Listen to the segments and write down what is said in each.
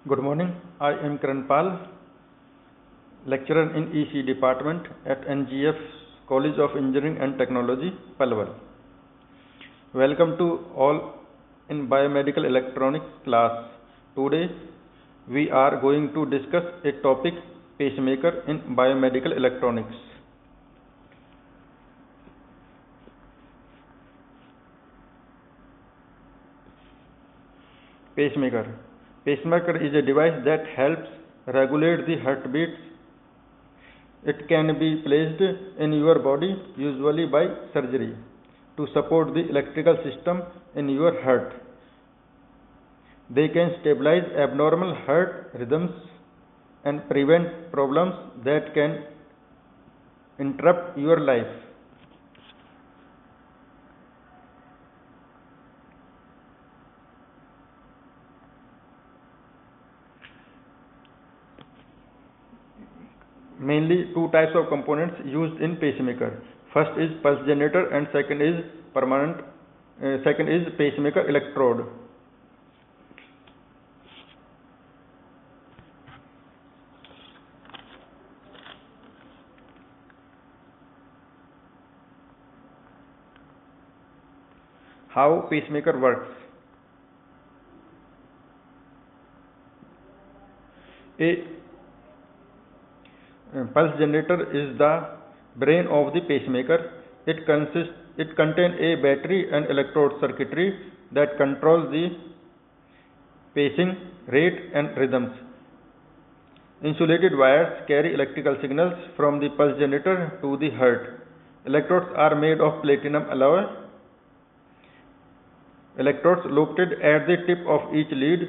Good morning. I am Karan Pal, lecturer in EC department at NGF College of Engineering and Technology, Palwal. Welcome to all in biomedical electronics class. Today we are going to discuss a topic, pacemaker in biomedical electronics. Pacemaker. Pacemaker is a device that helps regulate the heartbeat. It can be placed in your body, usually by surgery, to support the electrical system in your heart. They can stabilize abnormal heart rhythms and prevent problems that can interrupt your life. Mainly two types of components used in pacemaker. First is pulse generator and second is pacemaker electrode. How pacemaker works. A pulse generator is the brain of the pacemaker. It contains a battery and electrode circuitry that controls the pacing rate and rhythms. Insulated wires carry electrical signals from the pulse generator to the heart. Electrodes are made of platinum alloy. Electrodes located at the tip of each lead.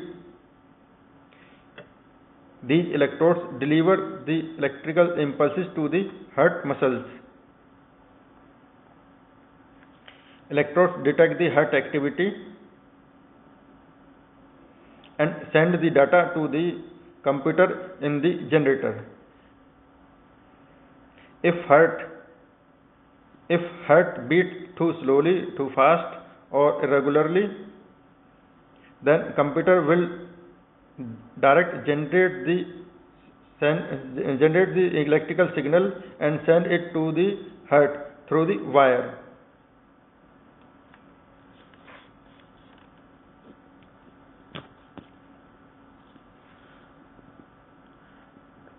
These electrodes deliver the electrical impulses to the heart muscles. Electrodes detect the heart activity and send the data to the computer in the generator. If heart beats too slowly, too fast, or irregularly, then computer will generate the electrical signal and send it to the heart through the wire.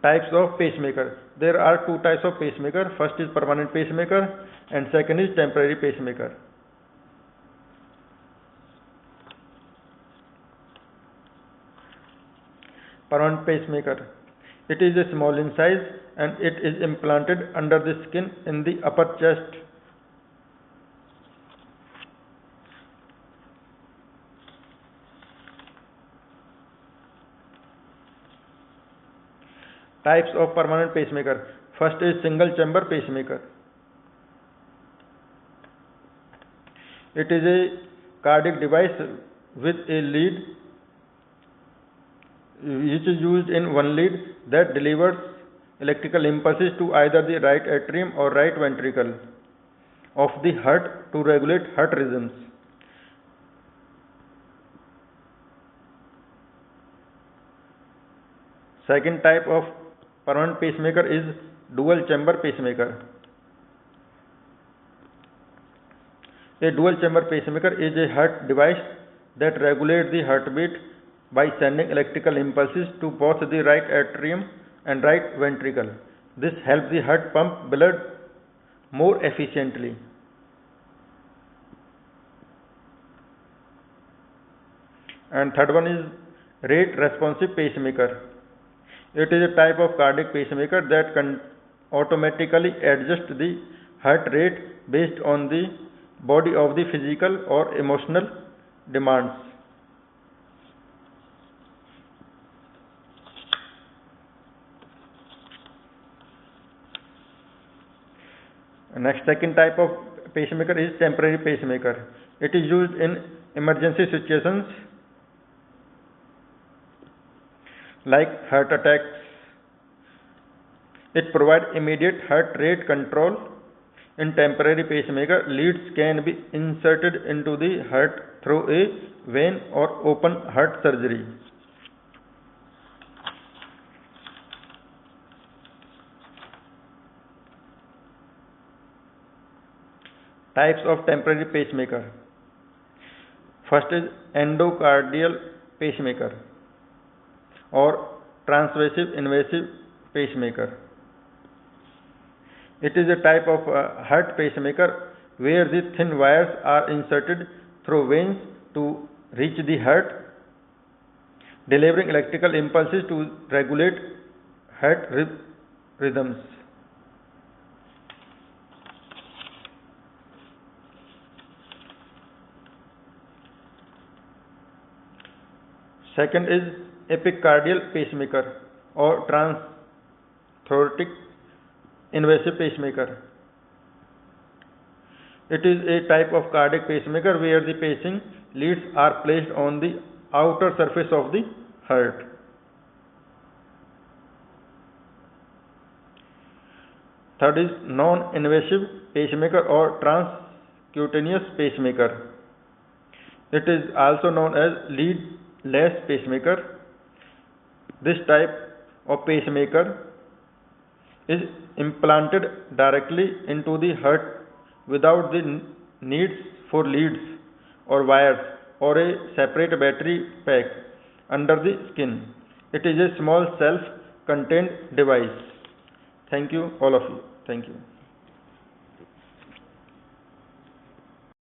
Types of pacemaker. There are two types of pacemaker. First is permanent pacemaker and second is temporary pacemaker. Permanent pacemaker. It is small in size and it is implanted under the skin in the upper chest. Types of permanent pacemaker. First is single chamber pacemaker. It is a cardiac device with a lead which is used in one lead that delivers electrical impulses to either the right atrium or right ventricle of the heart to regulate heart rhythms. Second type of permanent pacemaker is dual chamber pacemaker. A dual chamber pacemaker is a heart device that regulates the heartbeat by sending electrical impulses to both the right atrium and right ventricle. This helps the heart pump blood more efficiently. And third one is rate responsive pacemaker. It is a type of cardiac pacemaker that can automatically adjust the heart rate based on the body of the physical or emotional demands. Next, second type of pacemaker is temporary pacemaker. It is used in emergency situations like heart attacks. It provides immediate heart rate control. In temporary pacemaker, leads can be inserted into the heart through a vein or open heart surgery. Types of temporary pacemaker. First is endocardial pacemaker or transvasive invasive pacemaker. It is a type of heart pacemaker where the thin wires are inserted through veins to reach the heart, delivering electrical impulses to regulate heart rhythms. Second is epicardial pacemaker or transaortic invasive pacemaker. It is a type of cardiac pacemaker where the pacing leads are placed on the outer surface of the heart. Third is non-invasive pacemaker or transcutaneous pacemaker. It is also known as leadless pacemaker. This type of pacemaker is implanted directly into the heart without the needs for leads or wires or a separate battery pack under the skin. It is a small self-contained device. Thank you, all of you. Thank you.